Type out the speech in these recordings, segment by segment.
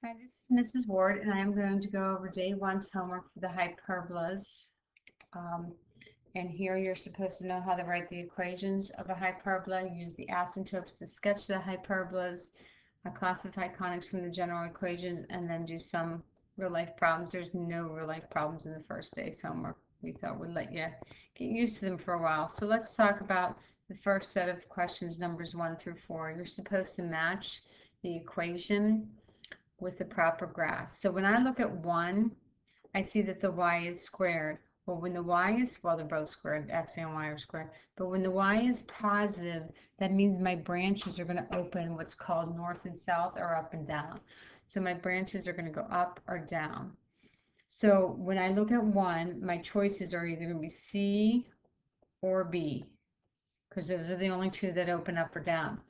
Hi, this is Mrs. Ward, and I am going to go over day one's homework for the hyperbolas. Um, and here you're supposed to know how to write the equations of a hyperbola, use the asymptotes to sketch the hyperbolas, classify conics from the general equations, and then do some real-life problems. There's no real-life problems in the first day's homework. We thought we'd let you get used to them for a while. So let's talk about the first set of questions, numbers 1 through 4. You're supposed to match the equation with the proper graph. So when I look at 1, I see that the y is squared. Well, when the y is, well, they're both squared, x and y are squared. But when the y is positive, that means my branches are going to open what's called north and south, or up and down. So my branches are going to go up or down. So when I look at 1, my choices are either going to be C or B, because those are the only two that open up or down.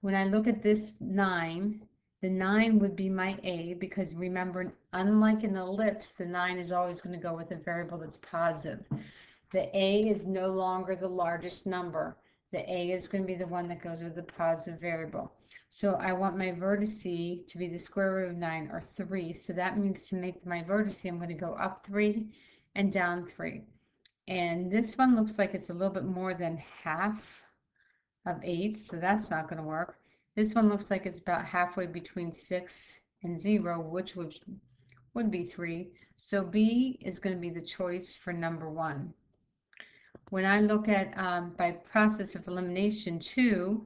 When I look at this 9, the 9 would be my A, because remember, unlike an ellipse, the 9 is always going to go with a variable that's positive. The A is no longer the largest number. The A is going to be the one that goes with the positive variable. So I want my vertice to be the square root of 9, or 3. So that means to make my vertice, I'm going to go up 3 and down 3. And this one looks like it's a little bit more than half of 8, so that's not going to work. This one looks like it's about halfway between 6 and 0, which would be 3. So B is going to be the choice for number 1. When I look at, by process of elimination, 2,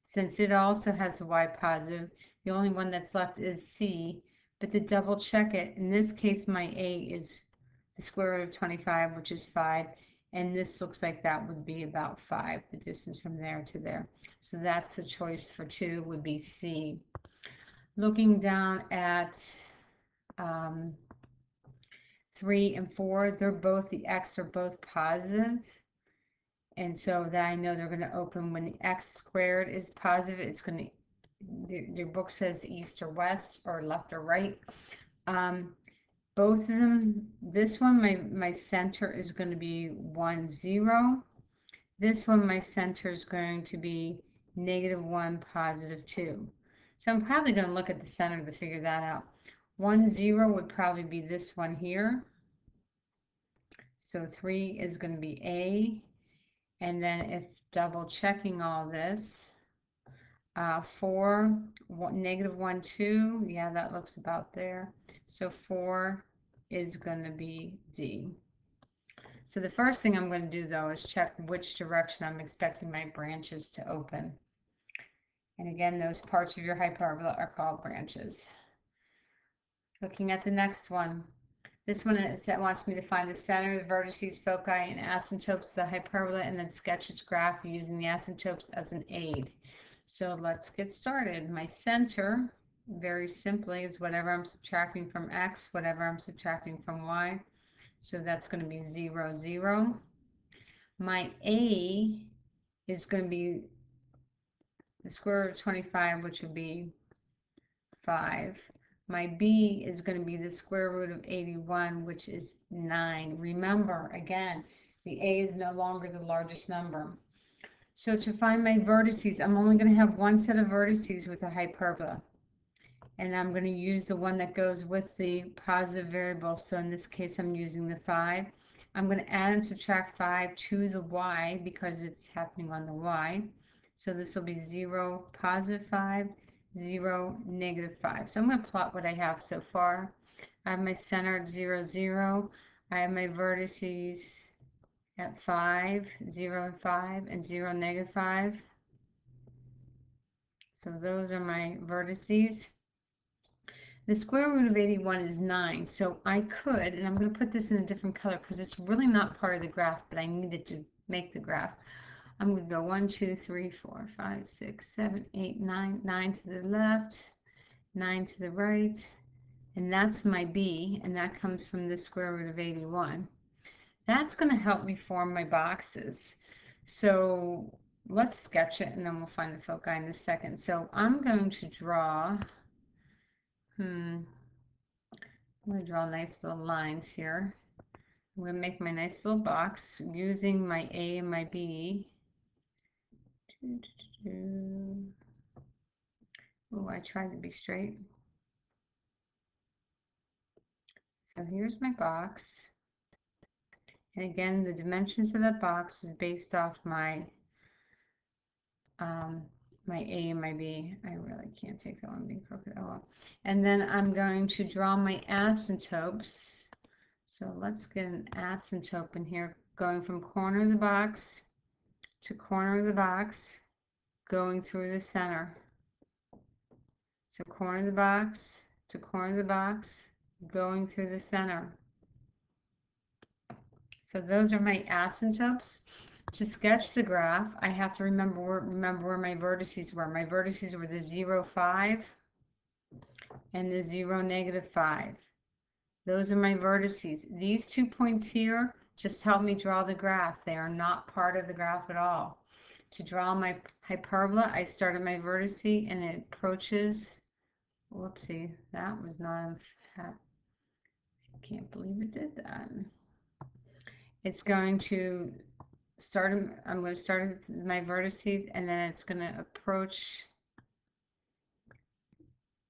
since it also has a y positive, the only one that's left is C. But to double check it, in this case, my A is the square root of 25, which is 5. And this looks like that would be about 5, the distance from there to there. So that's the choice for 2, would be C. Looking down at 3 and 4, they're both, the x are both positive. And so that I know they're going to open when the x squared is positive. It's going to, your book says east or west, or left or right. Both of them, this one, my center is going to be 1, 0. This one, my center is going to be -1, +2. So I'm probably going to look at the center to figure that out. 1, 0 would probably be this one here. So 3 is going to be A. And then if double checking all this, 4, -1, 2, yeah, that looks about there. So 4 is going to be D. So the first thing I'm going to do, though, is check which direction I'm expecting my branches to open. And again, those parts of your hyperbola are called branches. Looking at the next one. This one wants me to find the center, the vertices, foci, and asymptotes of the hyperbola, and then sketch its graph using the asymptotes as an aid. So let's get started. My center, very simply, is whatever I'm subtracting from x, whatever I'm subtracting from y. So that's going to be 0, 0. My A is going to be the square root of 25, which would be 5. My B is going to be the square root of 81, which is 9. Remember, again, the A is no longer the largest number. So to find my vertices, I'm only going to have one set of vertices with a hyperbola. And I'm going to use the one that goes with the positive variable. So in this case, I'm using the 5. I'm going to add and subtract 5 to the y because it's happening on the y. So this will be 0, +5, 0, -5. So I'm going to plot what I have so far. I have my center at 0, 0. I have my vertices at 5, 0, and 5, and 0, -5. So those are my vertices. The square root of 81 is 9, so I could, and I'm going to put this in a different color because it's really not part of the graph, but I needed to make the graph. I'm going to go 1, 2, 3, 4, 5, 6, 7, 8, 9, 9 to the left, 9 to the right, and that's my B, and that comes from the square root of 81. That's going to help me form my boxes. So let's sketch it, and then we'll find the foci in a second. So I'm going to draw, I'm going to draw nice little lines here. I'm going to make my nice little box using my A and my B. Oh, I tried to be straight. So here's my box. And again, the dimensions of that box is based off my my A and my B. I really can't take that one being crooked. Oh well. And then I'm going to draw my asymptotes. So let's get an asymptote in here, going from corner of the box to corner of the box, going through the center. So corner of the box to corner of the box, going through the center. So those are my asymptotes. To sketch the graph, I have to remember where my vertices were. My vertices were the 0, 5 and the 0, -5. Those are my vertices. These 2 points here just help me draw the graph. They are not part of the graph at all. To draw my hyperbola, I started my vertex and it approaches, whoopsie, that was not, I can't believe it did that. It's going to start, I'm going to start my vertices and then it's going to approach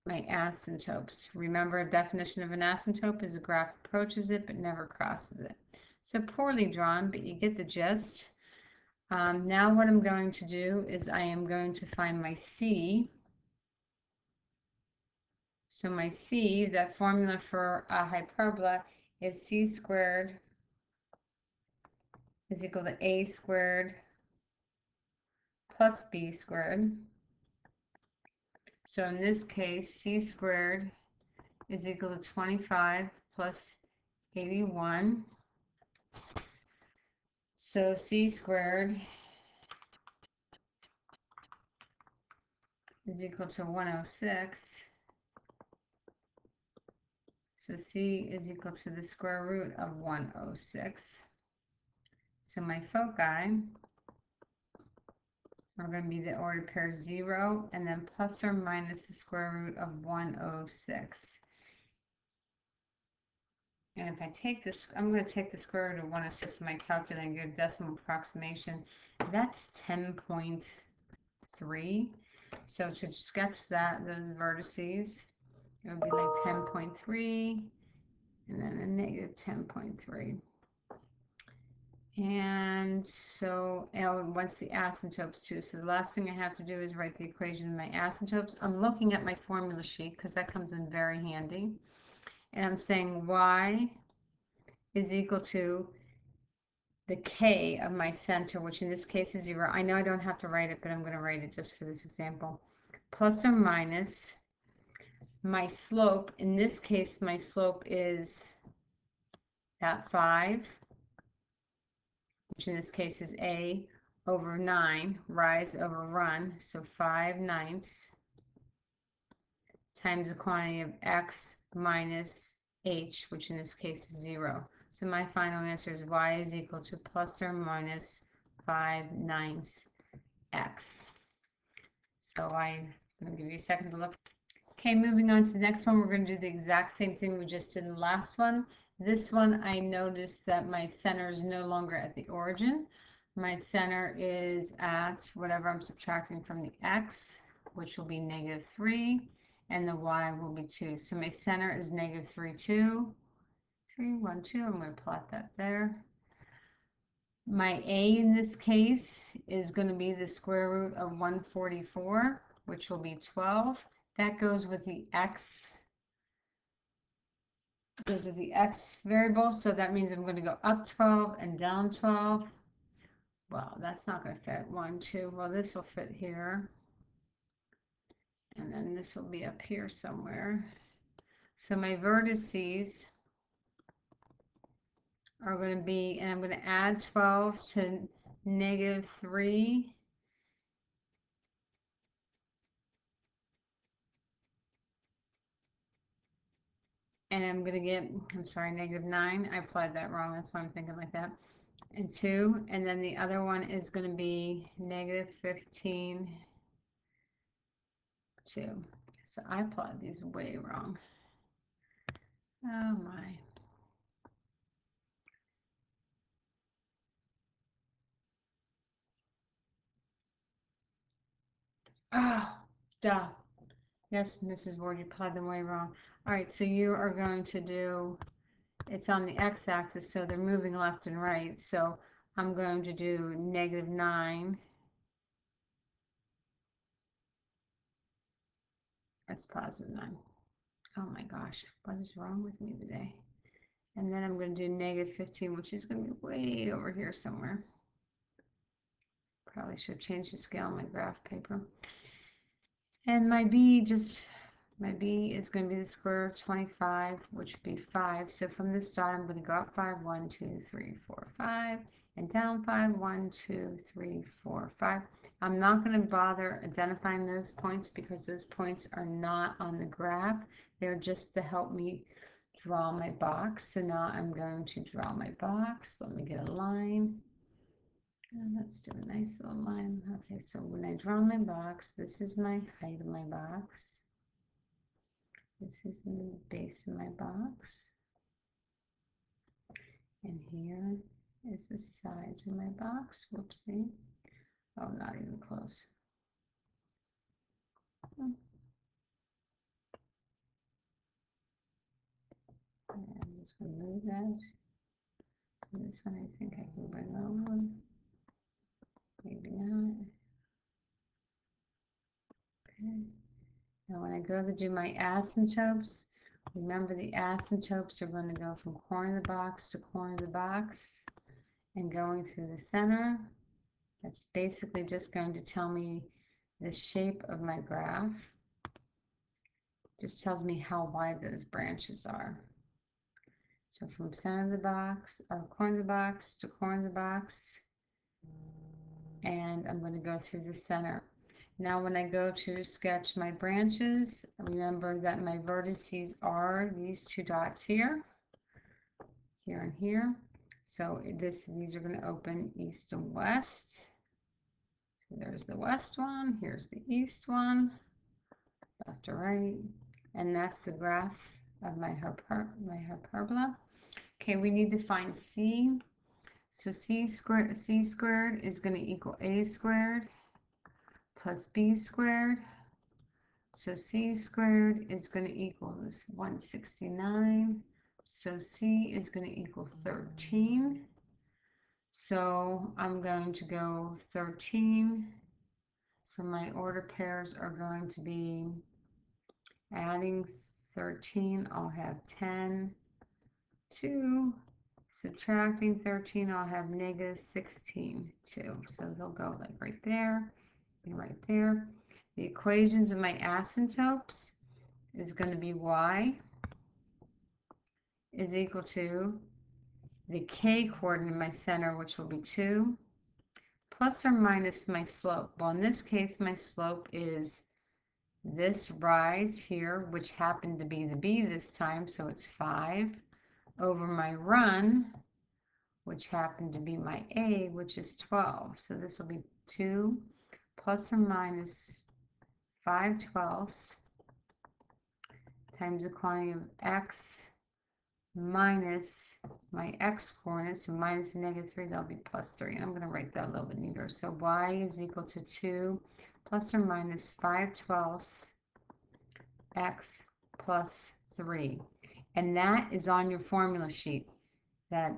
my asymptotes. Remember, a definition of an asymptote is a graph approaches it but never crosses it. So poorly drawn, but you get the gist. Now what I'm going to do is I am going to find my C. So my C, that formula for a hyperbola is C squared is equal to A squared plus B squared. So in this case, C squared is equal to 25 plus 81. So C squared is equal to 106. So C is equal to the square root of 106. So my foci are going to be the ordered pair 0 and then plus or minus the square root of 106. And if I take this, I'm going to take the square root of 106 in my calculator and get a decimal approximation. That's 10.3. So to sketch that, those vertices, it would be like 10.3 and then a negative 10.3. And so once the asymptotes too. So the last thing I have to do is write the equation of my asymptotes. I'm looking at my formula sheet because that comes in very handy. And I'm saying y is equal to the k of my center, which in this case is 0. I know I don't have to write it, but I'm going to write it just for this example. Plus or minus my slope. In this case, my slope is at 5, which in this case is a over 9, rise over run, so 5/9 times the quantity of x minus h, which in this case is 0. So my final answer is y is equal to plus or minus 5/9 x. So I'm going to give you a second to look. Okay, moving on to the next one, we're going to do the exact same thing we just did in the last one. This one, I noticed that my center is no longer at the origin. My center is at whatever I'm subtracting from the x, which will be -3, and the y will be 2. So my center is -3, 2, 3, 1, 2. I'm going to plot that there. My a in this case is going to be the square root of 144, which will be 12. That goes with the x. Goes with the x variable, so that means I'm going to go up 12 and down 12. Well, that's not going to fit. 1, 2. Well, this will fit here. And then this will be up here somewhere. So my vertices are going to be, and I'm going to add 12 to -3. And I'm going to get, I'm sorry, -9. I applied that wrong. That's why I'm thinking like that. And 2. And then the other one is going to be -15, 2. So I applied these way wrong. Oh my. Oh, duh. Yes, Mrs. Ward, you applied them way wrong. All right, so you are going to do it's on the x-axis, so they're moving left and right. So I'm going to do -9. That's +9. Oh my gosh, what is wrong with me today? And then I'm going to do -15, which is going to be way over here somewhere. Probably should have changed the scale on my graph paper. And my b is going to be the square root of 25, which would be 5. So from this dot, I'm going to go up 5, 1, 2, 3, 4, 5, and down 5, 1, 2, 3, 4, 5. I'm not going to bother identifying those points because those points are not on the graph. They're just to help me draw my box. So now I'm going to draw my box. Let me get a line. And let's do a nice little line. Okay, so when I draw my box, this is my height of my box. This is the base of my box. And here is the sides of my box. Whoopsie. Oh, not even close. And I'm just going to move that. And this one I think I can bring over. Maybe not. Okay. Now when I go to do my asymptotes, remember the asymptotes are going to go from corner of the box to corner of the box and going through the center. That's basically just going to tell me the shape of my graph. Just tells me how wide those branches are. So from center of the box, or corner of the box to corner of the box, and I'm going to go through the center. Now when I go to sketch my branches, remember that my vertices are these two dots here, here and here. So these are going to open east and west. So there's the west one, here's the east one, left to right, and that's the graph of my hyperbola. Okay, we need to find C. So C squared is going to equal A squared plus B squared. So C squared is going to equal this 169. So C is going to equal 13. So I'm going to go 13. So my order pairs are going to be adding 13, I'll have 10, 2, subtracting 13, I'll have -16, 2. So they'll go like right there and right there. The equations of my asymptotes is going to be y is equal to the k coordinate in my center, which will be 2, plus or minus my slope. Well, in this case, my slope is this rise here, which happened to be the b this time, so it's 5, over my run, which happened to be my a, which is 12. So this will be 2 plus or minus 5/12 times the quantity of x minus my x coordinates, so minus -3, that'll be +3. And I'm going to write that a little bit neater. So y is equal to 2 plus or minus 5/12 x plus 3. And that is on your formula sheet. That,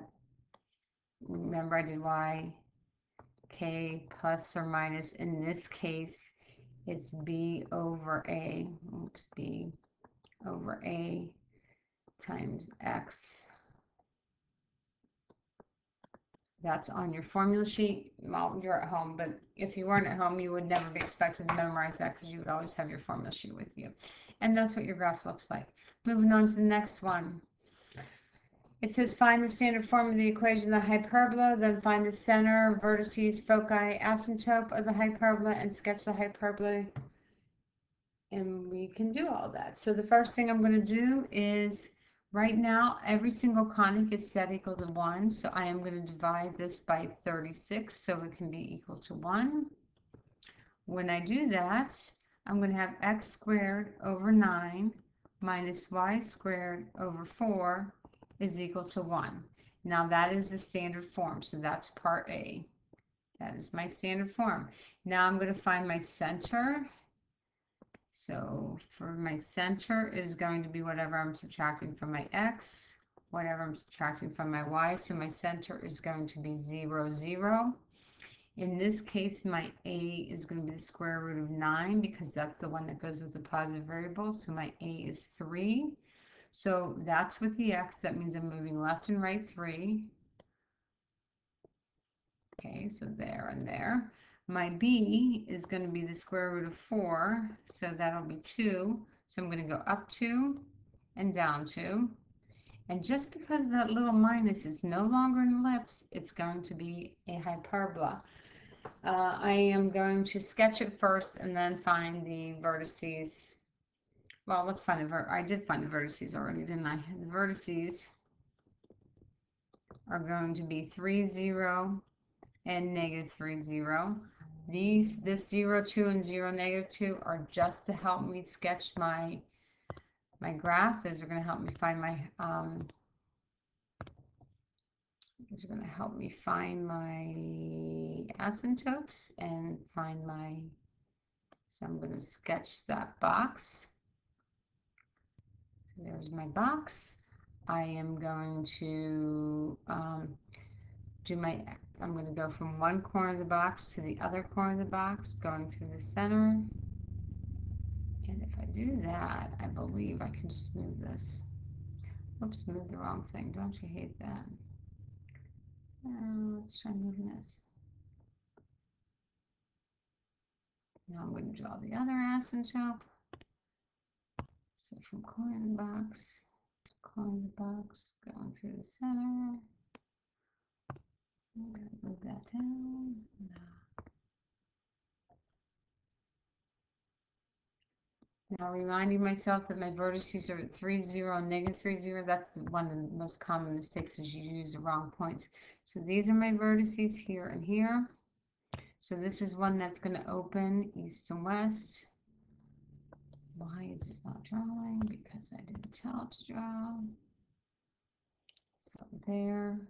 remember I did y, k plus or minus, in this case, it's b over a, oops, b over a times x. That's on your formula sheet. Well, you're at home, but if you weren't at home, you would never be expected to memorize that because you would always have your formula sheet with you. And that's what your graph looks like. Moving on to the next one. It says find the standard form of the equation of the hyperbola, then find the center, vertices, foci, asymptote of the hyperbola, and sketch the hyperbola. And we can do all that. So the first thing I'm going to do is, right now, every single conic is set equal to 1. So I am going to divide this by 36 so it can be equal to 1. When I do that, I'm going to have x squared over 9 minus y squared over 4 is equal to 1. Now that is the standard form. So that's part A. That is my standard form. Now I'm going to find my center. So for my center is going to be whatever I'm subtracting from my x. whatever I'm subtracting from my y. So my center is going to be 0, 0. In this case, my a is going to be the square root of 9 because that's the one that goes with the positive variable. So my a is 3. So that's with the x. That means I'm moving left and right 3. Okay, so there and there. My b is going to be the square root of 4. So that'll be 2. So I'm going to go up 2 and down 2. And just because that little minus is no longer an ellipse, it's going to be a hyperbola. I am going to sketch it first and then find the vertices. Well, let's find the I did find the vertices already, didn't I? The vertices are going to be 3, 0 and negative 3, 0. This 0, 2 and 0, negative 2 are just to help me sketch my graph. Those are going to help me find my these are going to help me find my asymptotes and find my, so I'm going to sketch that box. So there's my box. I am going to I'm going to go from one corner of the box to the other corner of the box, going through the center. And if I do that, I believe I can just move this. Oops, moved the wrong thing. Don't you hate that? Let's try moving this. Now I'm going to draw the other asymptote. So from corner of the box, going through the center. I'm going to move that down. Now reminding myself that my vertices are at 3, 0 and negative 3, 0. That's one of the most common mistakes, is you use the wrong points. So these are my vertices here and here. So this is one that's going to open east and west. Why is this not drawing? Because I didn't tell it to draw. So there,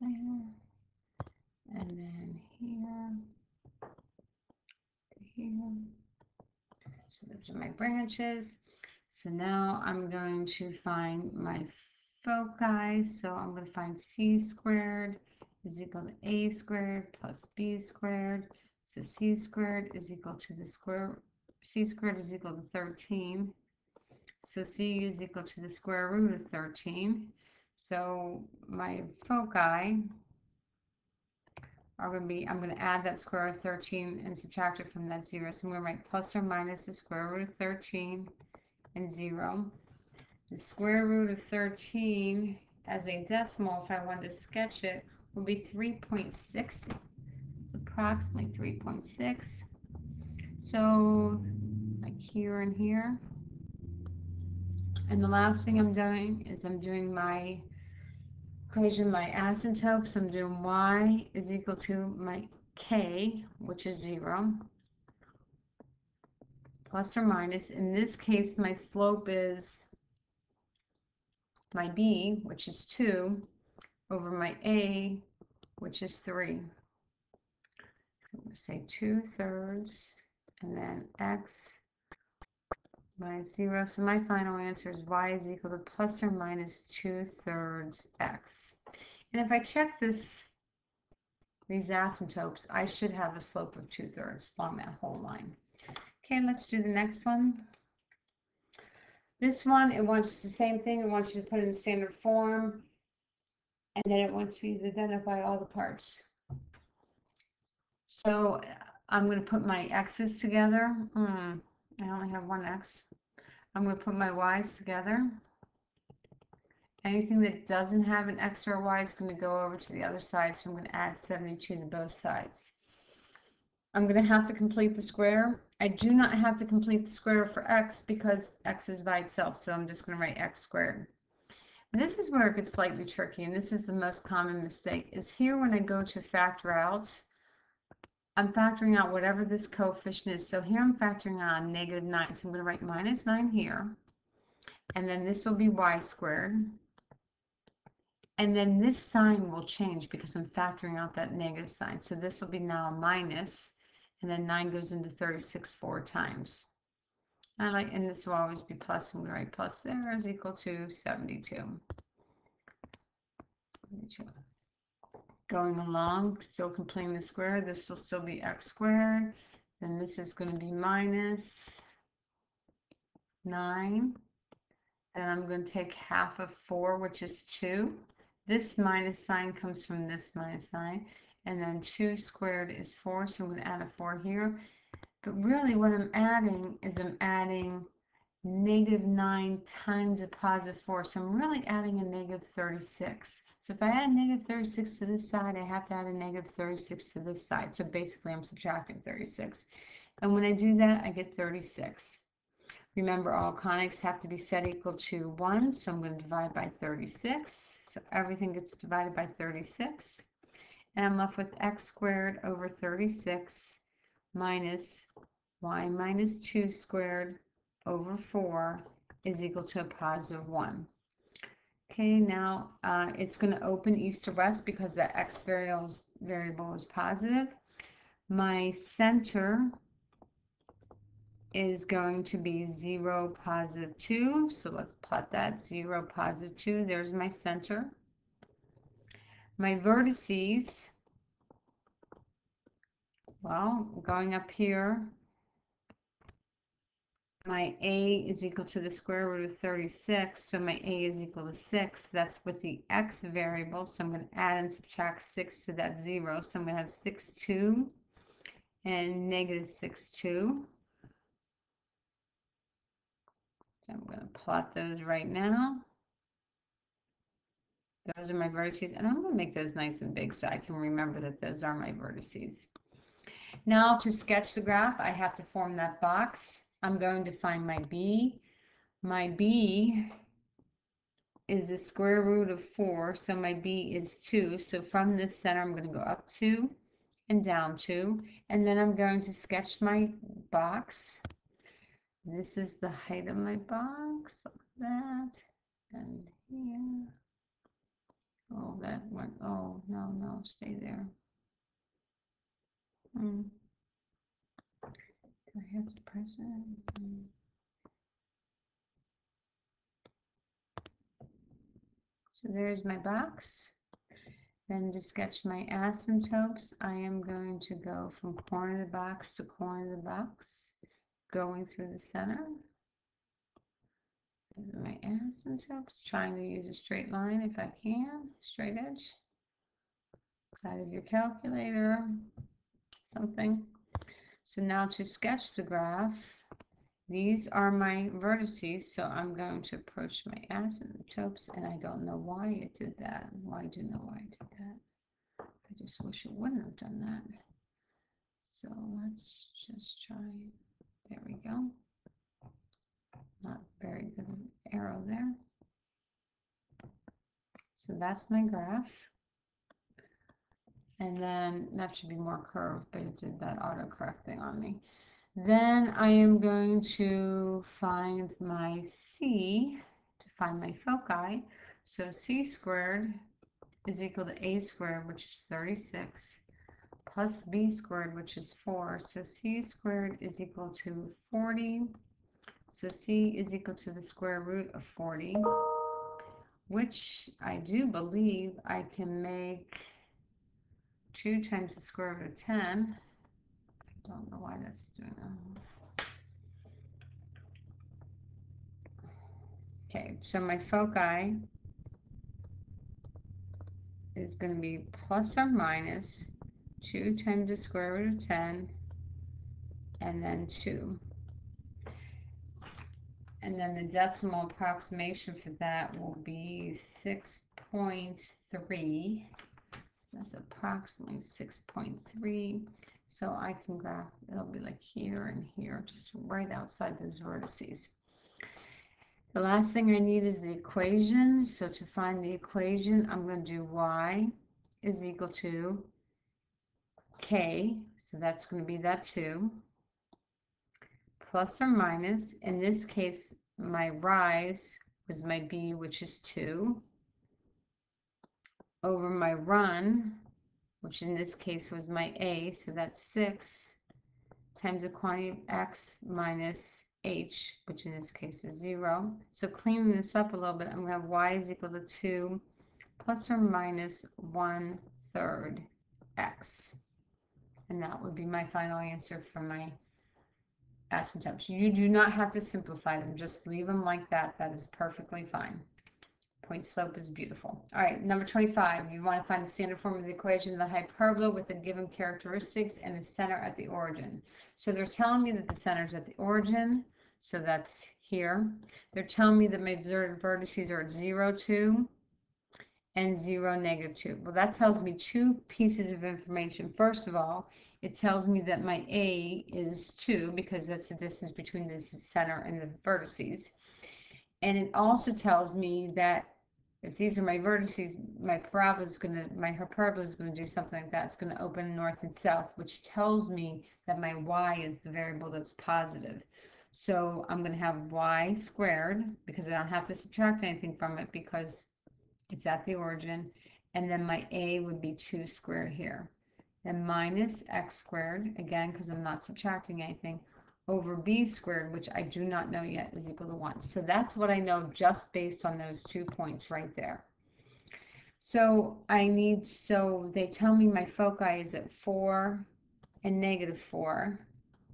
and then here, here. So those are my branches. So now I'm going to find my foci. So I'm going to find c squared is equal to a squared plus b squared. So c squared is equal to c squared is equal to 13. So c is equal to the square root of 13. So my foci are going to be, I'm going to add that square root of 13 and subtract it from that 0. So I'm going to write plus or minus the square root of 13 and 0. The square root of 13 as a decimal, if I wanted to sketch it, would be 3.6. It's approximately 3.6. So like here and here. And the last thing I'm doing is I'm doing my equation, my asymptotes. I'm doing y is equal to my k, which is 0, plus or minus. In this case, my slope is my b, which is 2, over my a, which is 3. So I'm going to say 2/3, and then x minus 0. So my final answer is y is equal to plus or minus 2/3 x. And if I check these asymptotes, I should have a slope of 2/3 along that whole line. Okay, let's do the next one. This one, it wants the same thing. It wants you to put it in standard form, and then it wants you to identify all the parts. So I'm going to put my x's together. I only have one x. I'm going to put my y's together. Anything that doesn't have an x or a y is going to go over to the other side, so I'm going to add 72 to both sides. I'm going to have to complete the square. I do not have to complete the square for x because x is by itself, so I'm just going to write x squared. And this is where it gets slightly tricky, and this is the most common mistake, is here when I go to factor out, I'm factoring out whatever this coefficient is. So here I'm factoring out -9, so I'm going to write -9 here, and then this will be y squared. And then this sign will change because I'm factoring out that negative sign. So this will be now a minus, and then 9 goes into 36 4 times. And this will always be plus. I'm going to write plus there is equal to 72. Going along, still completing the square, this will still be x squared. Then this is going to be minus 9. Then I'm going to take half of 4, which is 2. This minus sign comes from this minus sign. And then 2 squared is 4, so I'm going to add a 4 here. But really what I'm adding is I'm adding negative 9 times a positive 4. So I'm really adding a negative 36. So if I add a negative 36 to this side, I have to add a negative 36 to this side. So basically I'm subtracting 36. And when I do that, I get 36. Remember, all conics have to be set equal to 1, so I'm going to divide by 36. So everything gets divided by 36. And I'm left with x squared over 36 minus y minus 2 squared over 4 is equal to a positive 1. Okay, now it's going to open east to west because that x variable is positive. My center is going to be 0, positive 2. So let's plot that. 0, positive 2. There's my center. My vertices, well, going up here, my a is equal to the square root of 36. So my a is equal to 6. That's with the x variable. So I'm going to add and subtract 6 to that 0. So I'm going to have 6, 2 and negative 6, 2. So I'm going to plot those right now. Those are my vertices, and I'm going to make those nice and big so I can remember that those are my vertices. Now to sketch the graph, I have to form that box. I'm going to find my b. My b is the square root of 4, so my b is 2. So from this center, I'm going to go up 2 and down 2, and then I'm going to sketch my box. This is the height of my box, like that, and here. Oh, that went, oh, no, no, stay there. Do I have to press it? So there's my box. Then to sketch my asymptotes, I am going to go from corner of the box to corner of the box, going through the center. These are my asymptotes, trying to use a straight line if I can, straight edge. Side of your calculator, something. So now to sketch the graph, these are my vertices, so I'm going to approach my asymptotes, and I don't know why it did that. Well, I do know why it did that. I just wish it wouldn't have done that. So let's just try. There we go. Not very good arrow there. So that's my graph. And then that should be more curved, but it did that autocorrect thing on me. Then I am going to find my C to find my foci. So C squared is equal to A squared, which is 36, plus B squared, which is 4. So C squared is equal to 40. So C is equal to the square root of 40, which I do believe I can make 2 times the square root of 10. I don't know why that's doing that. Okay, so my foci is going to be plus or minus 2 times the square root of 10, and then 2. And then the decimal approximation for that will be 6.3. That's approximately 6.3. So I can graph, it'll be like here and here, just right outside those vertices. The last thing I need is the equation. So to find the equation, I'm going to do y is equal to k. So that's going to be that 2. Plus or minus, in this case, my rise was my b, which is 2, over my run, which in this case was my a, so that's 6, times the quantity of x minus h, which in this case is 0. So cleaning this up a little bit, I'm going to have y is equal to 2 plus or minus 1/3 x. And that would be my final answer for my asymptotes. You do not have to simplify them. Just leave them like that. That is perfectly fine. Point slope is beautiful. All right, number 25. You want to find the standard form of the equation of the hyperbola with the given characteristics and the center at the origin. So they're telling me that the center is at the origin. So that's here. They're telling me that my vertices are at 0, 2, and 0, -2. Well, that tells me two pieces of information. First of all, it tells me that my A is 2 because that's the distance between the center and the vertices. And it also tells me that if these are my vertices, my hyperbola is going to do something like that. It's going to open north and south, which tells me that my y is the variable that's positive. So I'm going to have y squared because I don't have to subtract anything from it because it's at the origin. And then my a would be 2 squared here. Then minus x squared, again, because I'm not subtracting anything, over b squared, which I do not know yet, is equal to 1. So that's what I know just based on those 2 points right there. So they tell me my foci is at 4 and -4,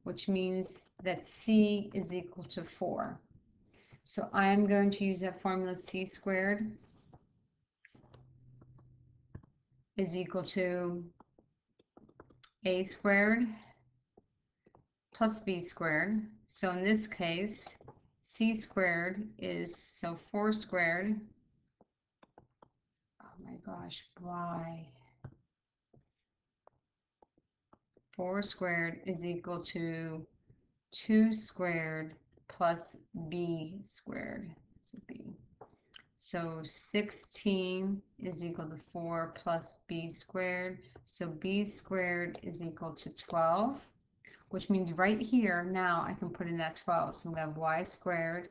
which means that c is equal to 4. So I'm going to use that formula. C squared is equal to a squared plus b squared. So in this case, c squared is, so 4 squared, oh my gosh, y, 4 squared is equal to 2 squared plus b squared. That's a b. So 16 is equal to 4 plus b squared. So b squared is equal to 12. Which means right here, now I can put in that 12. So I'm going to have y squared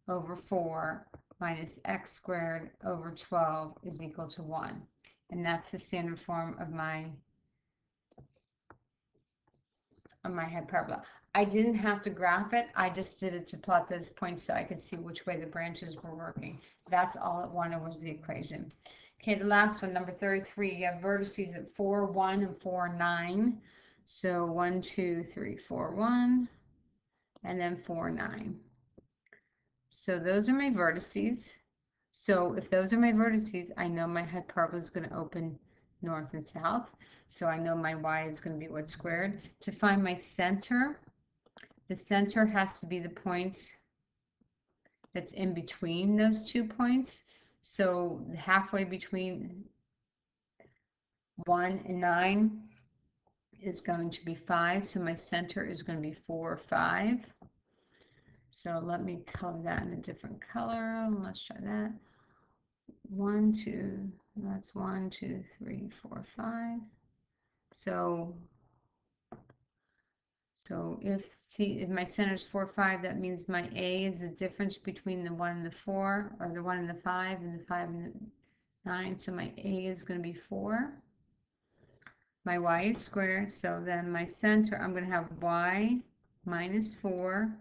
over 4 minus x squared over 12 is equal to 1. And that's the standard form of my hyperbola. I didn't have to graph it. I just did it to plot those points so I could see which way the branches were working. That's all it wanted was the equation. Okay, the last one, number 33. You have vertices at 4, 1, and 4, 9. So 1, 2, 3, 4, 1, and then 4, 9. So those are my vertices. So if those are my vertices, I know my hyperbola is going to open north and south. So I know my y is going to be what squared. To find my center, the center has to be the point that's in between those 2 points. So halfway between 1 and 9 is going to be 5. So my center is going to be 4, 5. So let me color that in a different color. Let's try that. 1, 2, that's 1, 2, 3, 4, 5. So if my center is 4, 5, that means my A is the difference between the 1 and the 4, or the 1 and the 5, and the 5 and the 9. So my A is going to be 4. My y is squared, so then my center, I'm going to have y minus 4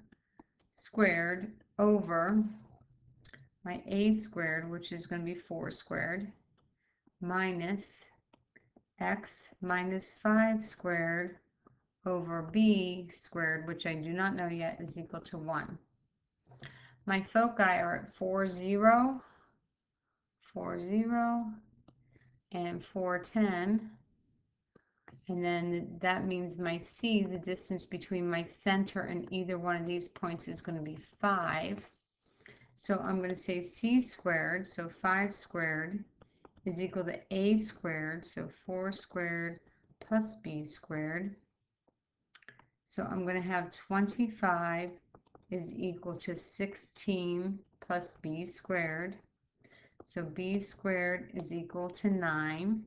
squared over my a squared, which is going to be 4 squared, minus x minus 5 squared over b squared, which I do not know yet, is equal to 1. My foci are at 4, 0, 4, 0, and 4, 10. And then that means my C, the distance between my center and either one of these points, is going to be 5. So I'm going to say C squared, so 5 squared, is equal to A squared, so 4 squared plus B squared. So I'm going to have 25 is equal to 16 plus B squared. So B squared is equal to 9.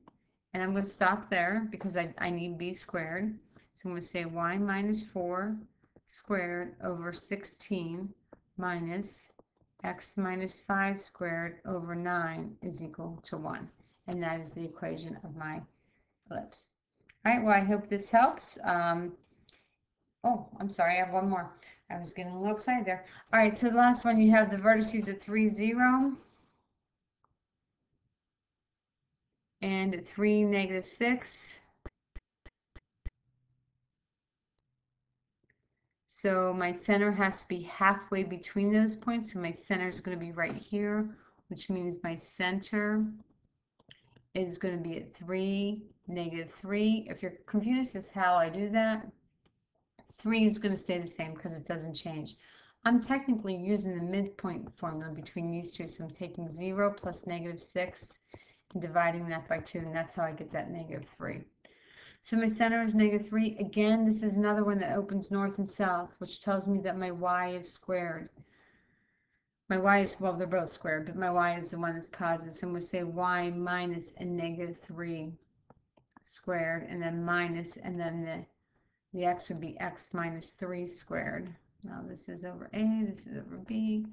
And I'm going to stop there because I need b squared. So I'm going to say y minus 4 squared over 16 minus x minus 5 squared over 9 is equal to 1. And that is the equation of my ellipse. All right, well, I hope this helps. Oh, I'm sorry, I have one more. I was getting a little excited there. All right, so the last one, you have the vertices at 3, 0. and 3, negative 6. So my center has to be halfway between those points. So my center is going to be right here, which means my center is going to be at 3, negative 3. If you're confused as how I do that, 3 is going to stay the same because it doesn't change. I'm technically using the midpoint formula between these two. So I'm taking 0 plus negative 6 and dividing that by 2, and that's how I get that negative 3. So my center is negative 3. Again, this is another one that opens north and south, which tells me that my y is squared. My y is, well, they're both squared, but my y is the one that's positive. So I'm going to say y minus a negative 3 squared, and then minus, and then the x would be x minus 3 squared. Now this is over A, this is over B.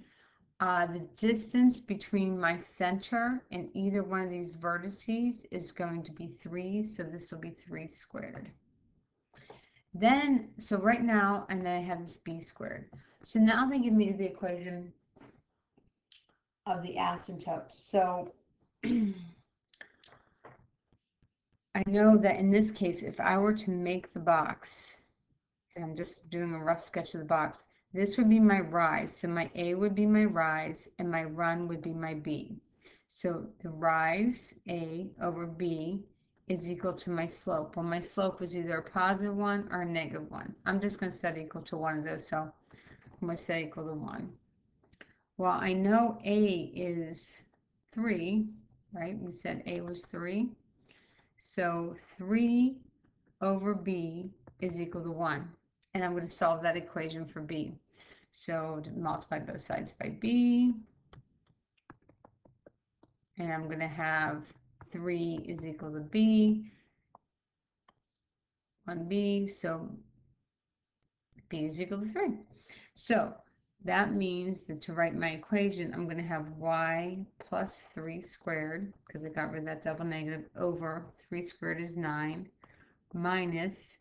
The distance between my center and either one of these vertices is going to be 3, so this will be 3 squared. Then, so right now, and then I have this b squared. So now they give me the equation of the asymptote. So I know that in this case, if I were to make the box, and I'm just doing a rough sketch of the box, this would be my rise. So my A would be my rise, and my run would be my B. So the rise, A over B, is equal to my slope. Well, my slope was either a positive 1 or a negative 1. I'm just going to set equal to one of those, so I'm going to set equal to 1. Well, I know A is 3, right? We said A was 3. So 3 over B is equal to 1. And I'm going to solve that equation for B. So to multiply both sides by B. And I'm going to have 3 is equal to B, 1B, so B is equal to 3. So that means that to write my equation, I'm going to have y plus 3 squared, because I got rid of that double negative, over 3 squared is 9, minus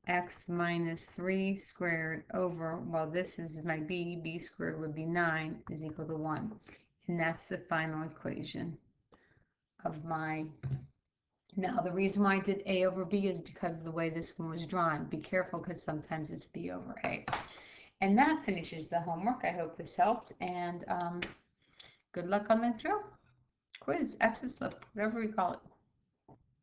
x minus 3 squared over, well, this is my b squared would be 9, is equal to 1. And that's the final equation of my... Now, the reason why I did A over B is because of the way this one was drawn. Be careful, because sometimes it's B over A. And that finishes the homework. I hope this helped, and good luck on the drill, quiz, exercise, whatever we call it.